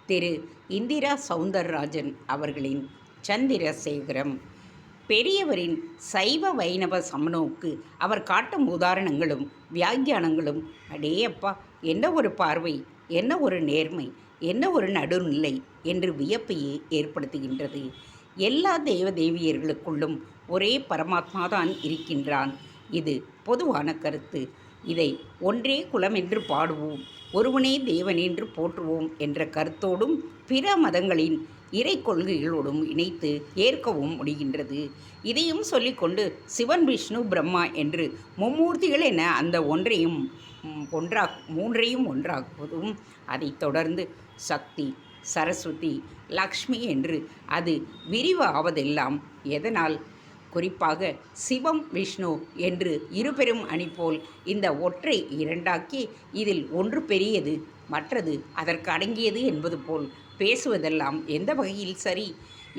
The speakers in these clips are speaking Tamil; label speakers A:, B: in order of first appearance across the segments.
A: திரு இந்திரா சௌந்தரராஜன் அவர்களின் சந்திரசேகரம். பெரியவரின் சைவ வைணவ சமநோக்கு அவர் காட்டும் உதாரணங்களும் வியாக்கியானங்களும் அடேயப்பா, என்ன ஒரு பார்வை, என்ன ஒரு நேர்மை, என்ன ஒரு நடுநிலை என்று வியப்பையே ஏற்படுத்துகின்றது. எல்லா தெய்வ தேவியர்களுக்குள்ளும் ஒரே பரமாத்மாதான் இருக்கின்றான். இது பொதுவான கருத்து. இதை ஒன்றே குலம் என்று பாடுவோம், ஒருவனே தேவன் என்று போற்றுவோம் என்ற கருத்தோடும் பிற மதங்களின் இறை கொள்கைகளோடும் இணைத்து ஏற்கவும் முடிகின்றது. இதையும் சொல்லிக்கொண்டு சிவன், விஷ்ணு, பிரம்மா என்று மும்மூர்த்திகள் என அந்த மூன்றையும் ஒன்றாக்குவதும், அதைத் தொடர்ந்து சக்தி, சரஸ்வதி, லக்ஷ்மி என்று அது விரிவு ஆவதெல்லாம் எதனால்? குறிப்பாக சிவம், விஷ்ணு என்று இருபெரும் அணி போல் இந்த ஒற்றை இரண்டாக்கி இதில் ஒன்று பெரியது, மற்றது அதற்கு அடங்கியது என்பது போல் பேசுவதெல்லாம் எந்த வகையில் சரி?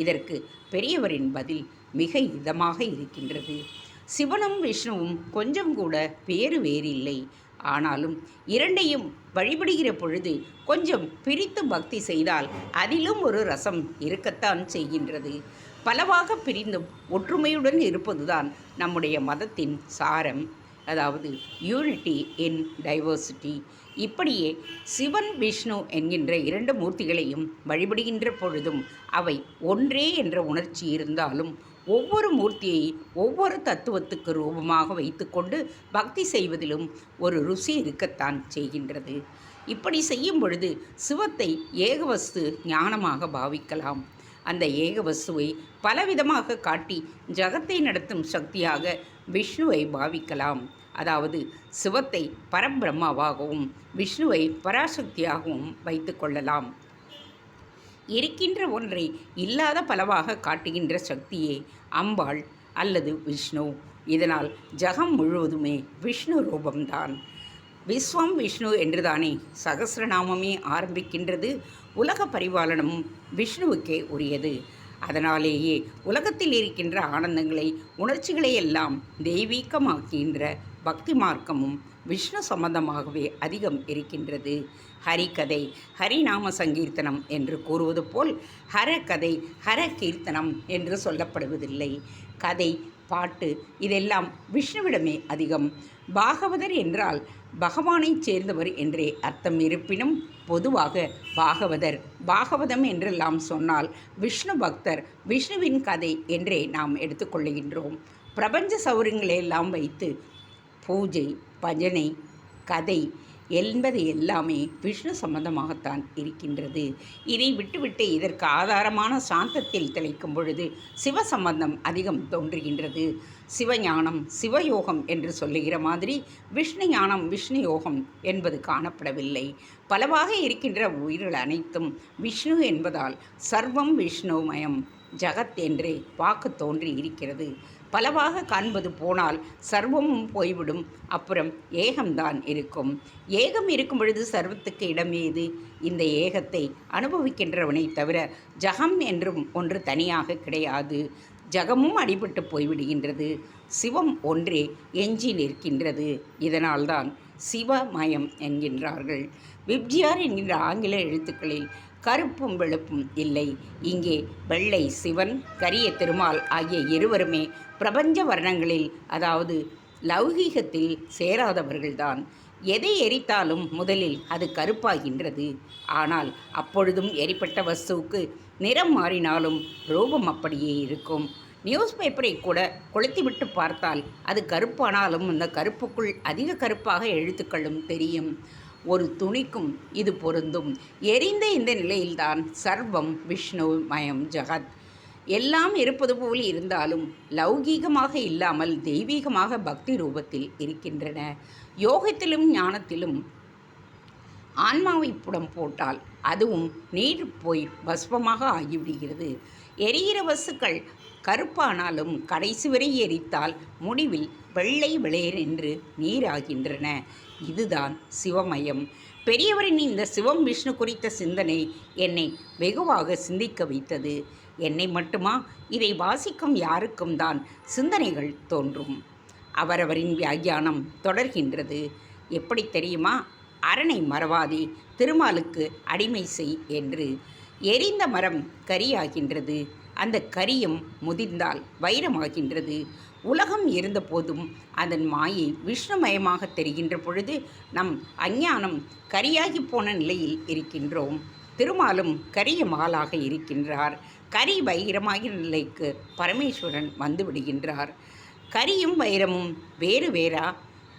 A: இதற்கு பெரியவரின் பதில் மிக இதமாக இருக்கின்றது. சிவனும் விஷ்ணுவும் கொஞ்சம் கூட வேறில்லை. ஆனாலும் இரண்டையும் வழிபடுகிற பொழுது கொஞ்சம் பிரித்து பக்தி செய்தால் அதிலும் ஒரு ரசம் இருக்கத்தான் செய்கின்றது. பலவாக பிரிந்தும் ஒற்றுமையுடன் இருப்பதுதான் நம்முடைய மதத்தின் சாரம், அதாவது யூனிட்டி இன் டைவர்சிட்டி. இப்படியே சிவன், விஷ்ணு என்கின்ற இரண்டு மூர்த்திகளையும் வழிபடுகின்ற பொழுதும் அவை ஒன்றே என்ற உணர்ச்சி இருந்தாலும் ஒவ்வொரு மூர்த்தியை ஒவ்வொரு தத்துவத்துக்கு ரூபமாக வைத்துக்கொண்டு பக்தி செய்வதிலும் ஒரு ருசி இருக்கத்தான் செய்கின்றது. இப்படி செய்யும் பொழுது சிவத்தை ஏகவஸ்து ஞானமாக பாவிக்கலாம். அந்த ஏகவஸ்துவை பலவிதமாக காட்டி ஜகத்தை நடத்தும் சக்தியாக விஷ்ணுவை பாவிக்கலாம். அதாவது சிவத்தை பரபிரம்மாவாகவும் விஷ்ணுவை பராசக்தியாகவும் வைத்து கொள்ளலாம். இருக்கின்ற ஒன்றை இல்லாத பலவாக காட்டுகின்ற சக்தியே அம்பாள் அல்லது விஷ்ணு. இதனால் ஜகம் முழுவதுமே விஷ்ணு ரூபம்தான். விஸ்வம் விஷ்ணு என்றுதானே சகசிரநாமமே ஆரம்பிக்கின்றது. உலக பரிபாலனமும் விஷ்ணுவுக்கே உரியது. அதனாலேயே உலகத்தில் இருக்கின்ற ஆனந்தங்களை, உணர்ச்சிகளை எல்லாம் தெய்வீகமாக்கின்ற பக்தி மார்க்கமும் விஷ்ணு சம்பந்தமாகவே அதிகம் இருக்கின்றது. ஹரிகதை, ஹரிநாம சங்கீர்த்தனம் என்று கூறுவது போல் ஹரகதை, ஹர கீர்த்தனம் என்று சொல்லப்படுவதில்லை. கதை, பாட்டு இதெல்லாம் விஷ்ணுவிடமே அதிகம். பாகவதர் என்றால் பகவானைச் சேர்ந்தவர் என்றே அர்த்தம். இருப்பினும் பொதுவாக பாகவதம் என்றெல்லாம் சொன்னால் விஷ்ணு பக்தர், விஷ்ணுவின் கதை என்றே நாம் எடுத்துக்கொள்கின்றோம். பிரபஞ்ச சௌகரியங்களெல்லாம் வைத்து பூஜை, பஜனை, கதை என்பது எல்லாமே விஷ்ணு சம்பந்தமாகத்தான் இருக்கின்றது. இதை விட்டுவிட்டு இதற்கு ஆதாரமான சாந்தத்தில் திளைக்கும் பொழுது சிவ சம்பந்தம் அதிகம் தோன்றுகின்றது. சிவஞானம், சிவயோகம் என்று சொல்லுகிற மாதிரி விஷ்ணு ஞானம், விஷ்ணு யோகம் என்பது காணப்படவில்லை. பலவாக இருக்கின்ற உயிர்கள் அனைத்தும் விஷ்ணு என்பதால் சர்வம் விஷ்ணுமயம் ஜகத் என்றே வாக்கு தோன்றி இருக்கிறது. பலவாக காண்பது போனால் சர்வமும் போய்விடும். அப்புறம் ஏகம்தான் இருக்கும். ஏகம் இருக்கும் பொழுது சர்வத்துக்கு இடமேது? இந்த ஏகத்தை அனுபவிக்கின்றவனை தவிர ஜகம் என்றும் ஒன்று தனியாக கிடையாது. ஜகமும் அடிபட்டு போய்விடுகின்றது. சிவம் ஒன்றே எஞ்சி நிற்கின்றது. இதனால்தான் சிவமயம் என்கின்றார்கள். விப்ஜிஆர் என்கின்ற ஆங்கில எழுத்துக்களில் கருப்பும் வெளுப்பும் இல்லை. இங்கே வெள்ளை சிவன், கரிய திருமால் ஆகிய இருவருமே பிரபஞ்ச வர்ணங்களில், அதாவது லௌகீகத்தில் சேராதவர்கள்தான். எதை எரித்தாலும் முதலில் அது கருப்பாகின்றது. ஆனால் அப்பொழுதும் எரிப்பட்ட வஸ்துவுக்கு நிறம் மாறினாலும் ரூபம் அப்படியே இருக்கும். நியூஸ் பேப்பரை கூட கொளுத்திவிட்டு பார்த்தால் அது கருப்பானாலும் அந்த கருப்புக்குள் அதிக கருப்பாக எழுத்துக்களும் தெரியும். ஒரு துணிக்கும் இது பொருந்தும். எரிந்த இந்த நிலையில்தான் சர்வம் விஷ்ணு மயம் ஜகத். எல்லாம் இருப்பது போல் இருந்தாலும் லௌகீகமாக இல்லாமல் தெய்வீகமாக பக்தி ரூபத்தில் இருக்கின்றன. யோகத்திலும் ஞானத்திலும் ஆன்மாவை புடம் போட்டால் அதுவும் நீர் போய் பஸ்பமாக ஆகிவிடுகிறது. எரிகிற வஸ்துக்கள் கருப்பானாலும் கடைசி வரை எரித்தால் முடிவில் வெள்ளை விளையர் என்று நீராகின்றன. இதுதான் சிவமயம். பெரியவரின் இந்த சிவம் விஷ்ணு குறித்த சிந்தனை என்னை வெகுவாக சிந்திக்க வைத்தது. என்னை மட்டுமா? இதை வாசிக்கும் யாருக்கும் தான் சிந்தனைகள் தோன்றும். அவரவரின் வியாக்கியானம் தொடர்கின்றது. எப்படி தெரியுமா? அரணை மறவாதே, திருமாலுக்கு அடிமை செய் என்று. எரிந்த மரம் கரியாகின்றது. அந்த கரியும் முதிர்ந்தால் வைரமாகின்றது. உலகம் இருந்த போதும் அதன் மாயை விஷ்ணுமயமாக தெரிகின்ற பொழுது நம் அஞ்ஞானம் கரியாகி போன நிலையில் இருக்கின்றோம். திருமாலும் கரிய மாலாக இருக்கின்றார். கரி வைரமாகிற நிலைக்கு பரமேஸ்வரன் வந்து விடுகின்றார். கரியும் வைரமும் வேறு வேறா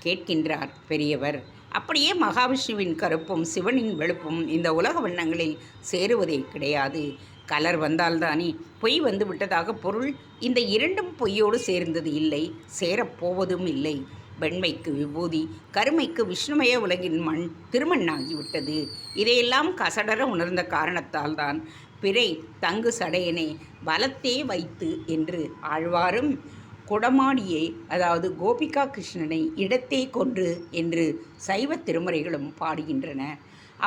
A: கேட்கின்றார் பெரியவர். அப்படியே மகாவிஷ்ணுவின் கருப்பும் சிவனின் வெளுப்பும் இந்த உலக வண்ணங்களில் சேருவதே கிடையாது. கலர் வந்தால்தானே பொய் வந்து விட்டதாக பொருள். இந்த இரண்டும் பொய்யோடு சேர்ந்தது இல்லை, சேரப்போவதும் இல்லை. வெண்மைக்கு விபூதி, கருமைக்கு விஷ்ணுமய உலகின் மண் திருமண்ணாகிவிட்டது. இதையெல்லாம் கசடர உணர்ந்த காரணத்தால் தான் பிறை தங்கு சடையனே வலத்தே வைத்து என்று ஆழ்வாரும், குடமாடியே அதாவது கோபிகா கிருஷ்ணனை இடத்தே கொன்று என்று சைவ திருமுறைகளும் பாடுகின்றன.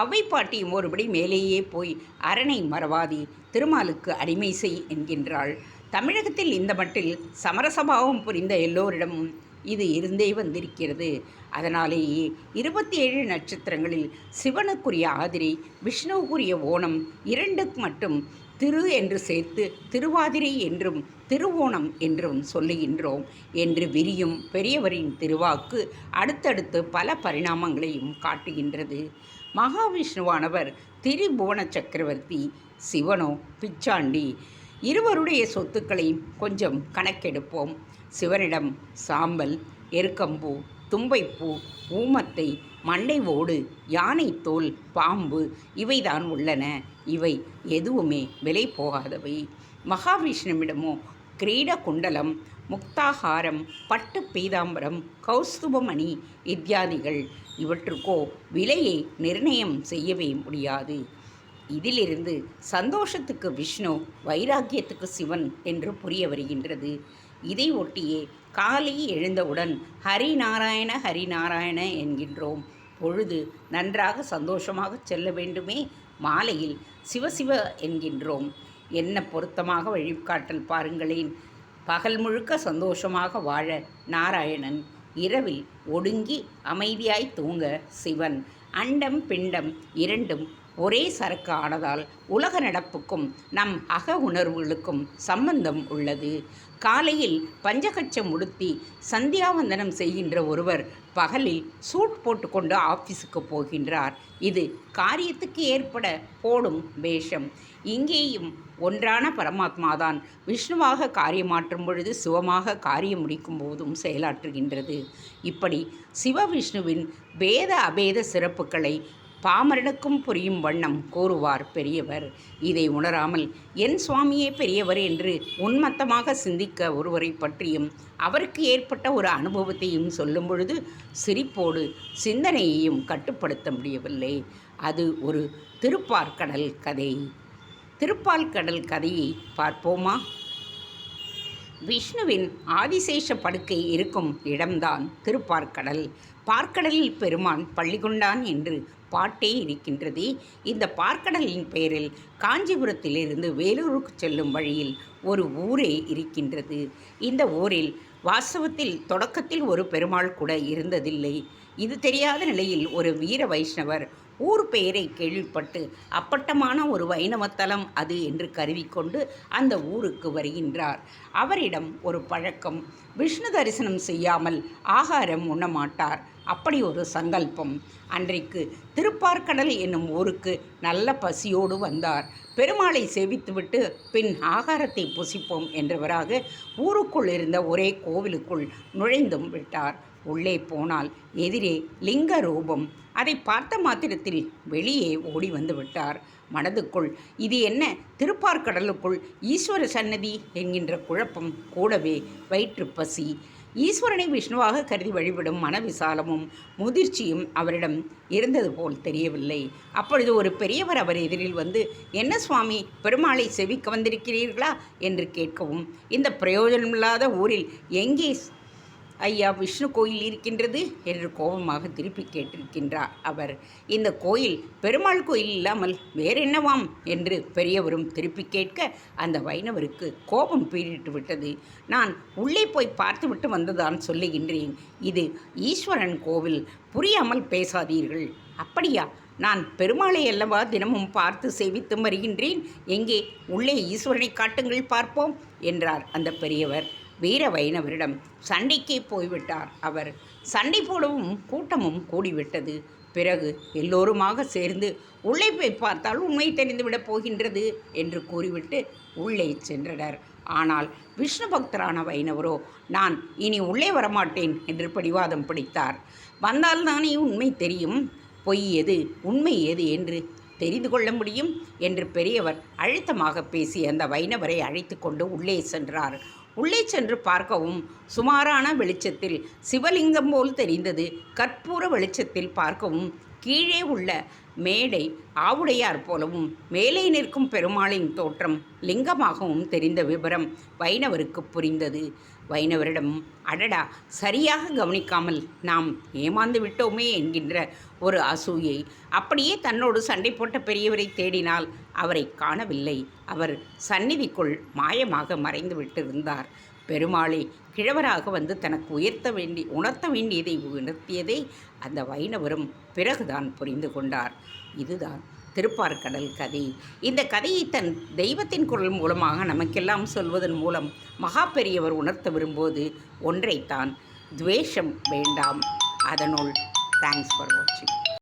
A: அவ்வை பாட்டியும் ஒருபடி மேலேயே போய் அரணை மறவாதி திருமாலுக்கு அடிமை செய் என்கின்றாள். தமிழகத்தில் இந்த மட்டில் சமரசபாவம் புரிந்த எல்லோரிடமும் இது இருந்தே வந்திருக்கிறது. அதனாலேயே 27 நட்சத்திரங்களில் சிவனுக்குரிய ஆதிரை, விஷ்ணுவுக்குரிய ஓணம் இரண்டுக்கு மட்டும் திரு என்று சேர்த்து திருவாதிரை என்றும் திருவோணம் என்றும் சொல்லுகின்றோம் என்று விரியும் பெரியவரின் திருவாக்கு அடுத்தடுத்து பல பரிணாமங்களையும் காட்டுகின்றது. மகாவிஷ்ணுவானவர் திரிபுவன சக்கரவர்த்தி, சிவனோ பிச்சாண்டி. இருவருடைய சொத்துக்களை கொஞ்சம் கணக்கெடுப்போம். சிவனிடம் சாம்பல், எருக்கம்பூ, தும்பைப்பூ, ஊமத்தை, மண்டை ஓடு, யானை தோல், பாம்பு இவைதான் உள்ளன. இவை எதுவுமே விலை போகாதவை. மகாவிஷ்ணுவிடமோ கிரீட குண்டலம், முக்தாகாரம், பட்டு பீதாம்பரம், கௌஸ்துபமணி இத்தியாதிகள். இவற்றுக்கோ விலையை நிர்ணயம் செய்யவே முடியாது. இதிலிருந்து சந்தோஷத்துக்கு விஷ்ணு, வைராக்கியத்துக்கு சிவன் என்று புரிய வருகின்றது. இதை ஒட்டியே காலை எழுந்தவுடன் ஹரிநாராயண ஹரிநாராயண என்கின்றோம். பொழுது நன்றாக சந்தோஷமாக செல்ல வேண்டுமே, மாலையில் சிவசிவ என்கின்றோம். என்ன பொருத்தமாக வழிகாட்டல் பாருங்களேன். பகல் முழுக்க சந்தோஷமாக வாழ நாராயணன், இரவில் ஒடுங்கி அமைதியாய் தூங்க சிவன். அண்டம் பிண்டம் இரண்டும் ஒரே சரக்கு ஆனதால் உலக நடப்புக்கும் நம் அக உணர்வுகளுக்கும் சம்பந்தம் உள்ளது. காலையில் பஞ்சகச்சம் உடுத்தி சந்தியாவந்தனம் செய்கின்ற ஒருவர் பகலில் சூட் போட்டுக்கொண்டு ஆஃபீஸுக்கு போகின்றார். இது காரியத்துக்கு ஏற்பட போடும் வேஷம். இங்கேயும் ஒன்றான பரமாத்மாதான் விஷ்ணுவாக காரியமாற்றும் பொழுது சிவமாக காரியம் முடிக்கும் போதும் செயலாற்றுகின்றது. இப்படி சிவவிஷ்ணுவின் பேத அபேத சிறப்புகளை பாமரனுக்கும் புரியும் வண்ணம் கூறுவார் பெரியவர். இதை உணராமல் என் சுவாமியே பெரியவர் என்று உன்மத்தமாக சிந்திக்க ஒருவரை பற்றியும் அவருக்கு ஏற்பட்ட ஒரு அனுபவத்தையும் சொல்லும் பொழுது சிரிப்போடு சிந்தனையையும் கட்டுப்படுத்த முடியவில்லை. அது ஒரு திருப்பாற்கடல் கதை. திருப்பாற்கடல் கதையை பார்ப்போமா? விஷ்ணுவின் ஆதிசேஷ படுக்கை இருக்கும் இடம்தான் திருப்பாற்கடல். பார்க்கடலில் பெருமான் பள்ளி கொண்டான் என்று பாட்டே இருக்கின்றது. இந்த பார்க்கடலின் பெயரில் காஞ்சிபுரத்திலிருந்து வேலூருக்கு செல்லும் வழியில் ஒரு ஊரே இருக்கின்றது. இந்த ஊரில் வாஸ்தவத்தில் தொடக்கத்தில் ஒரு பெருமாள் கூட இருந்ததில்லை. இது தெரியாத நிலையில் ஒரு வீர வைஷ்ணவர் ஊர் பெயரை கேள்விப்பட்டு அப்பட்டமான ஒரு வைணவத்தலம் அது என்று கருதிக்கொண்டு அந்த ஊருக்கு வருகின்றார். அவரிடம் ஒரு பழக்கம், விஷ்ணு தரிசனம் செய்யாமல் ஆகாரம் உண்ணமாட்டார். அப்படி ஒரு சங்கல்பம். அன்றைக்கு திருப்பாற்கடல் என்னும் ஊருக்கு நல்ல பசியோடு வந்தார். பெருமாளை சேவித்துவிட்டு பின் ஆகாரத்தை புசிப்போம் என்றவராக ஊருக்குள் இருந்த ஒரே கோவிலுக்குள் நுழைந்தும் விட்டார். உள்ளே போனால் எதிரே லிங்க ரூபம். அதை பார்த்த மாத்திரத்தில் வெளியே ஓடி வந்து விட்டார். மனதுக்குள் இது என்ன, திருப்பாற்கடலுக்குள் ஈஸ்வர சன்னதி என்கின்ற குழப்பம், கூடவே வயிற்று பசி. ஈஸ்வரனை விஷ்ணுவாக கருதி வழிபடும் மனவிசாலமும் முதிர்ச்சியும் அவரிடம் இருந்தது போல் தெரியவில்லை. அப்பொழுது ஒரு பெரியவர் அவர் எதிரில் வந்து, என்ன சுவாமி, பெருமாளை செவிக்க வந்திருக்கிறீர்களா என்று கேட்கவும், இந்த பிரயோஜனமில்லாத ஊரில் எங்கே ஐயா விஷ்ணு கோயில் இருக்கின்றது என்று கோபமாக திருப்பி கேட்டிருக்கின்றார் அவர். இந்த கோயில் பெருமாள் கோயில் இல்லாமல் வேறென்னவாம் என்று பெரியவரும் திருப்பி கேட்க அந்த வைணவருக்கு கோபம் பீறிட்டு விட்டது. நான் உள்ளே போய் பார்த்துவிட்டு வந்துதான் சொல்லுகின்றேன். இது ஈஸ்வரன் கோவில், புரியாமல் பேசாதீர்கள். அப்படியா, நான் பெருமாளை அல்லவா தினமும் பார்த்து சேவித்து வருகின்றேன். எங்கே உள்ளே ஈஸ்வரனை காட்டுங்கள் பார்ப்போம் என்றார் அந்த பெரியவர். வீர வைணவரிடம் சண்டைக்கே போய்விட்டார் அவர். சண்டை போடவும் கூட்டமும் கூடிவிட்டது. பிறகு எல்லோருமாக சேர்ந்து உள்ளே போய் பார்த்தால் உண்மை தெரிந்துவிடப் போகின்றது என்று கூறிவிட்டு உள்ளே சென்றனர். ஆனால் விஷ்ணு பக்தரான வைணவரோ நான் இனி உள்ளே வரமாட்டேன் என்று பிடிவாதம் பிடித்தார். வந்தால்தானே உண்மை தெரியும், பொய் எது உண்மை எது என்று தெரிந்து கொள்ள முடியும் என்று பெரியவர் அழுத்தமாக பேசி அந்த வைணவரை அழைத்து கொண்டு உள்ளே சென்றார். உள்ளே சென்று பார்க்கவும் சுமாரான வெளிச்சத்தில் சிவலிங்கம் போல் தெரிந்தது. கற்பூர வெளிச்சத்தில் பார்க்கவும் கீழே உள்ள மேடை ஆவுடையார் போலவும் மேலே நிற்கும் பெருமாளின் தோற்றம் லிங்கமாகவும் தெரிந்த விபரம் வைணவருக்கு புரிந்தது. வைணவரிடம் அடடா, சரியாக கவனிக்காமல் நாம் ஏமாந்து விட்டோமே என்கின்ற ஒரு அசூயை. அப்படியே தன்னோடு சண்டை போட்ட பெரியவரை தேடினால் அவரை காணவில்லை. அவர் சந்நிதிக்குள் மாயமாக மறைந்து விட்டிருந்தார். பெருமாளே கிழவராக வந்து தனக்கு உணர்த்த வேண்டியதை உணர்த்தியதை அந்த வைணவரும் பிறகுதான் புரிந்து கொண்டார். இதுதான் திருப்பார்கடல் கதை. இந்த கதையை தன் தெய்வத்தின் குரல் மூலமாக நமக்கெல்லாம் சொல்வதன் மூலம் மகா பெரியவர் உணர்த்த விரும்புவது ஒன்றைத்தான், துவேஷம் வேண்டாம். அதனுள் தேங்க்ஸ் ஃபார் வாட்சிங்.